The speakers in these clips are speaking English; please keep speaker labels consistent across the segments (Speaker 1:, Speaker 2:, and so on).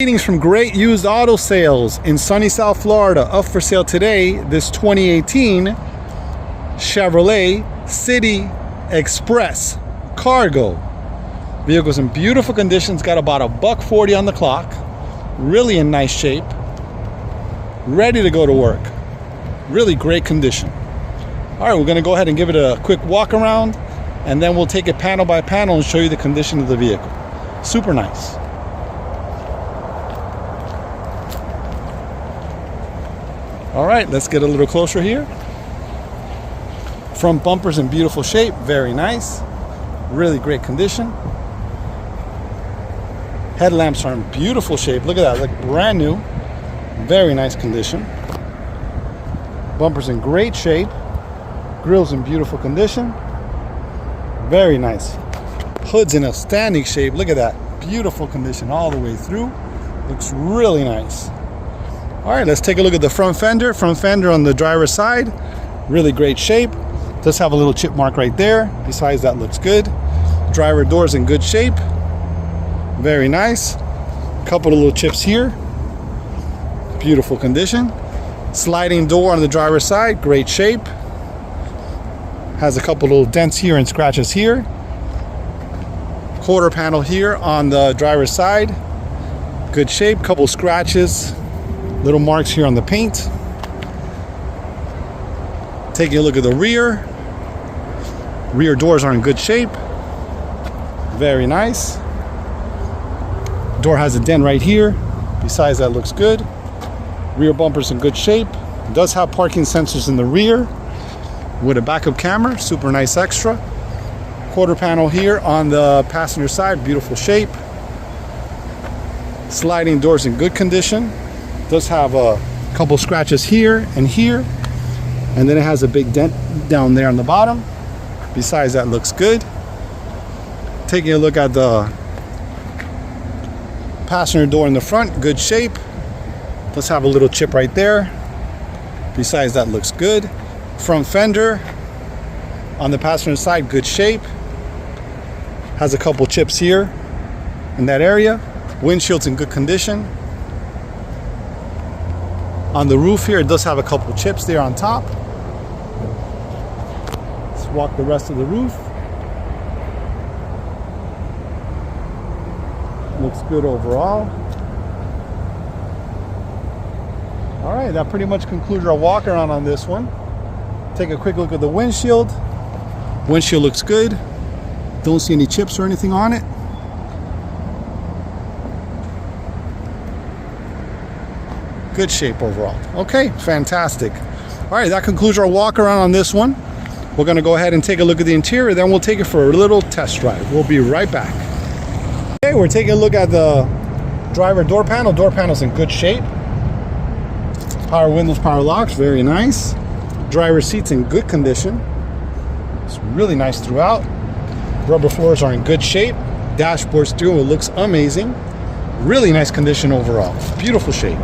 Speaker 1: Greetings from Great Used Auto Sales in sunny South Florida. Up for sale today, this 2018 Chevrolet City Express Cargo. Vehicle's in beautiful conditions, got about $140 on the clock, really in nice shape, ready to go to work. Really great condition. All right, we're gonna go ahead and give it a quick walk around, and then we'll take it panel by panel and show you the condition of the vehicle. Super nice. All right, let's get a little closer here. Front bumper's in beautiful shape, very nice. Really great condition. Headlamps are in beautiful shape. Look at that, look brand new. Very nice condition. Bumper's in great shape. Grill's in beautiful condition. Very nice. Hood's in outstanding shape. Look at that, beautiful condition all the way through. Looks really nice. All right, let's take a look at the front fender. Front fender on the driver's side, really great shape. Does have a little chip mark right there. Besides that, looks good. Driver door's in good shape. Very nice. Couple of little chips here. Beautiful condition. Sliding door on the driver's side, great shape. Has a couple little dents here and scratches here. Quarter panel here on the driver's side. Good shape, couple scratches. Little marks here on the paint. Taking a look at the rear. Rear doors are in good shape. Very nice. Door has a dent right here. Besides that, looks good. Rear bumper's in good shape. Does have parking sensors in the rear with a backup camera. Super nice extra. Quarter panel here on the passenger side. Beautiful shape. Sliding doors in good condition. Does have a couple scratches here and here, and then it has a big dent down there on the bottom. Besides that, looks good. Taking a look at the passenger door in the front, good shape. Does have a little chip right there. Besides that, looks good. Front fender on the passenger side, good shape. Has a couple chips here in that area. Windshield's in good condition. On the roof here, it does have a couple chips there on top. Let's walk the rest of the roof. Looks good overall. All right, that pretty much concludes our walk around on this one. Take a quick look at the windshield. Windshield looks good. Don't see any chips or anything on it. Good shape overall. Okay, fantastic. All right, that concludes our walk around on this one. We're gonna go ahead and take a look at the interior, then we'll take it for a little test drive. We'll be right back. Okay, we're taking a look at the driver door panel. Door panel's in good shape. Power windows, power locks, very nice. Driver seat's in good condition. It's really nice throughout. Rubber floors are in good shape. Dashboard steering wheel looks amazing. Really nice condition overall. Beautiful shape.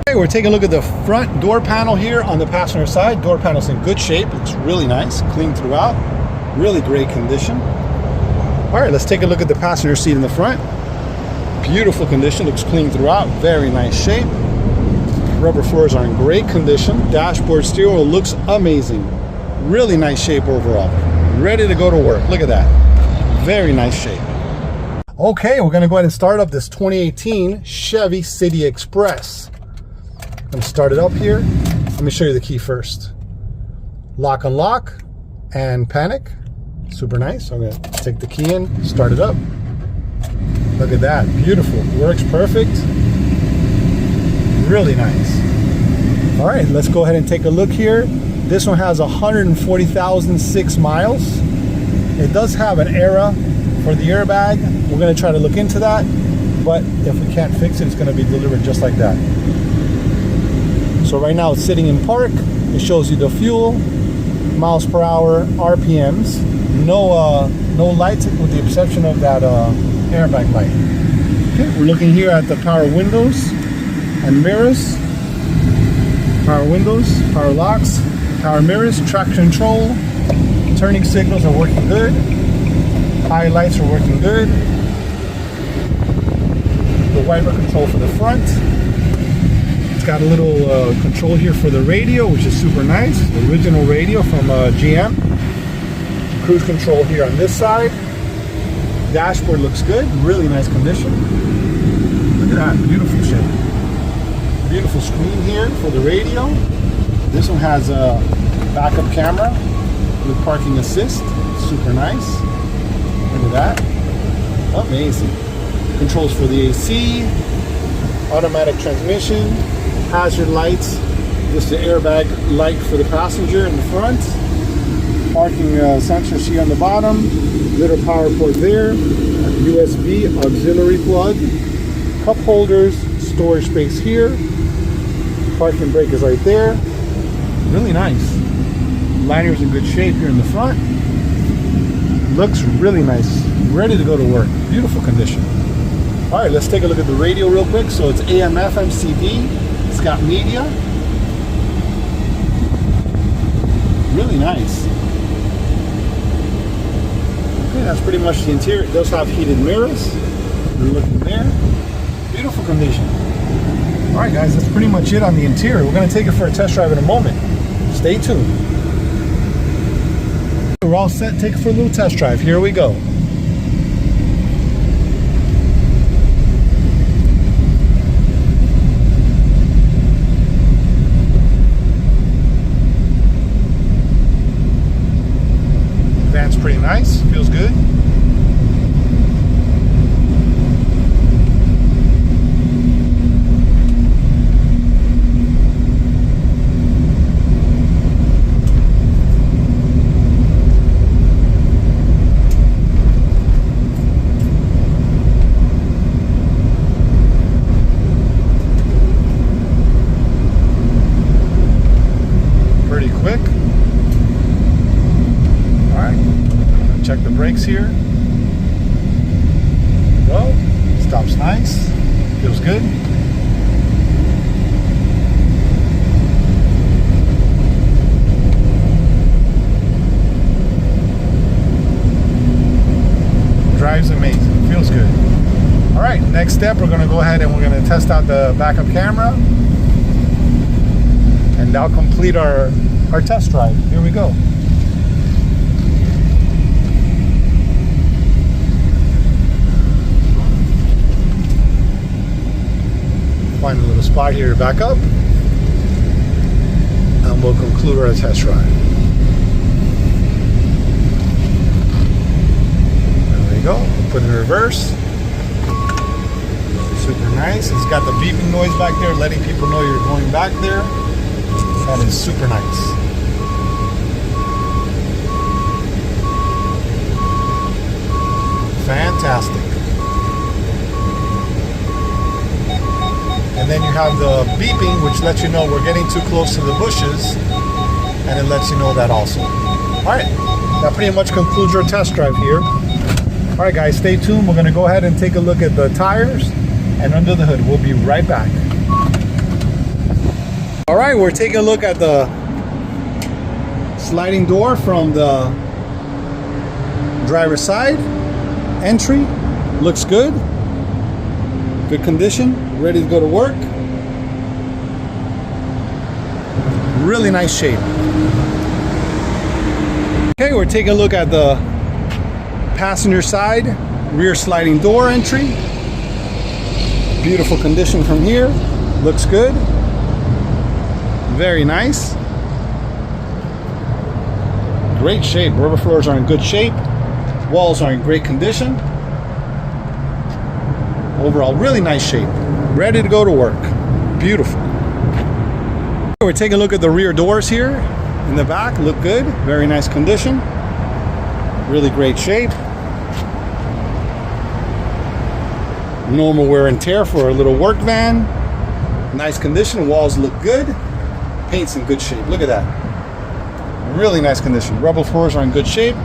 Speaker 1: Okay, we're taking a look at the front door panel here on the passenger side. Door panel's in good shape. Looks really nice, clean throughout. Really great condition. All right, let's take a look at the passenger seat in the front. Beautiful condition, looks clean throughout. Very nice shape. Rubber floors are in great condition. Dashboard steering wheel looks amazing. Really nice shape overall. Ready to go to work. Look at that. Very nice shape. Okay, we're gonna go ahead and start up this 2018 Chevy City Express. I'm gonna start it up here. Let me show you the key first. Lock, unlock, and panic. Super nice. I'm gonna take the key in, start it up. Look at that, beautiful. Works perfect. Really nice. All right, let's go ahead and take a look here. This one has 140,006 miles. It does have an error for the airbag. We're gonna try to look into that, but if we can't fix it, it's gonna be delivered just like that. So right now it's sitting in park. It shows you the fuel, miles per hour, RPMs. No lights with the exception of that airbag light. Okay, we're looking here at the power windows and mirrors. Power windows, power locks, power mirrors, traction control. Turning signals are working good. High lights are working good. wiper control for the front. It's got a little control here for the radio, which is super nice. The original radio from GM. Cruise control here on this side. Dashboard looks good, really nice condition. Look at that, beautiful shape. Beautiful screen here for the radio. This one has a backup camera with parking assist, super nice. Look at that, amazing. Controls for the AC, automatic transmission, hazard lights, just the airbag light for the passenger in the front. Parking sensors here on the bottom, little power port there, USB auxiliary plug, cup holders, storage space here, parking brake is right there, really nice. Liner's in good shape here in the front, looks really nice, ready to go to work, beautiful condition. All right, let's take a look at the radio real quick. So it's AM, FM, CD, it's got media, really nice. Okay, that's pretty much the interior. It does have heated mirrors. You're looking there. Beautiful condition. All right, guys, that's pretty much it on the interior. We're going to take it for a test drive in a moment. Stay tuned. We're all set. Take it for a little test drive. Here we go. Van's pretty nice, feels good. Pretty quick. Check the brakes here. Well, stops nice. Feels good. Drives amazing. Feels good. All right, next step, we're going to go ahead and we're going to test out the backup camera. And that'll complete our test drive. Here we go. Find a little spot here to back up, and we'll conclude our test drive. There we go. Put it in reverse. Super nice. It's got the beeping noise back there, letting people know you're going back there. That is super nice. Fantastic. And then you have the beeping, which lets you know we're getting too close to the bushes, and it lets you know that also. All right, that pretty much concludes our test drive here. All right, guys, stay tuned. We're going to go ahead and take a look at the tires and under the hood. We'll be right back. All right, we're taking a look at the sliding door from the driver's side. Entry looks good. Good condition, ready to go to work. Really nice shape. Okay, we're taking a look at the passenger side, rear sliding door entry. Beautiful condition from here. Looks good. Very nice. Great shape. Rubber floors are in good shape. Walls are in great condition. Overall, really nice shape. Ready to go to work. Beautiful. We're taking a look at the rear doors here in the back. Look good. Very nice condition. Really great shape. Normal wear and tear for a little work van. Nice condition. Walls look good. Paint's in good shape. Look at that. Really nice condition. Rubber floors are in good shape.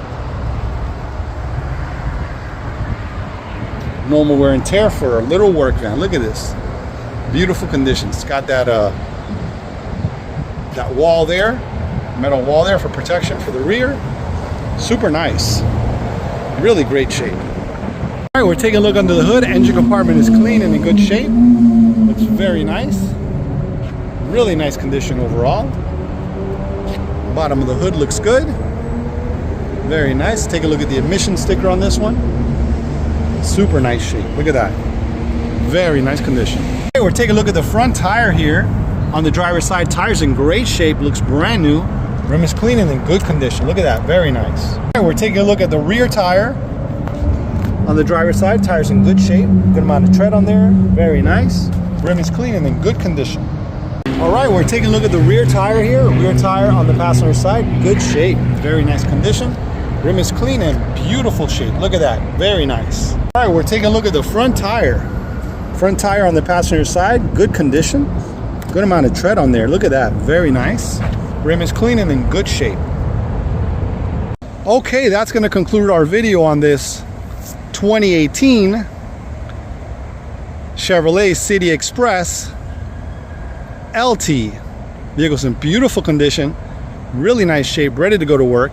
Speaker 1: Normal wear and tear for a little work van. Look at this. Beautiful condition. It's got that that wall there, metal wall there for protection for the rear. Super nice. Really great shape. All right, we're taking a look under the hood. Engine compartment is clean and in good shape. Looks very nice. Really nice condition overall. Bottom of the hood looks good. Very nice. Take a look at the emission sticker on this one. Super nice shape. Look at that. Very nice condition. Okay, we're taking a look at the front tire here. On the driver's side, tire's in great shape. Looks brand new. Rim is clean and in good condition. Look at that. Very nice. All right, we're taking a look at the rear tire. On the driver's side, tire's in good shape. Good amount of tread on there. Very nice. Rim is clean and in good condition. All right, we're taking a look at the rear tire here. Rear tire on the passenger side, good shape. Very nice condition. Rim is clean and beautiful shape. Look at that. Very nice. All right, we're taking a look at the front tire. Front tire on the passenger side, good condition. Good amount of tread on there. Look at that. Very nice. Rim is clean and in good shape. Okay, that's going to conclude our video on this 2018 Chevrolet City Express LT. Vehicle's in beautiful condition, really nice shape, ready to go to work.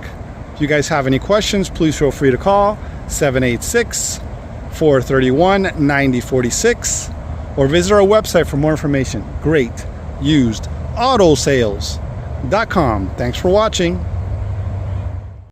Speaker 1: If you guys have any questions, please feel free to call 786-431-9046 or visit our website for more information. GreatUsedAutosales.com. Thanks for watching.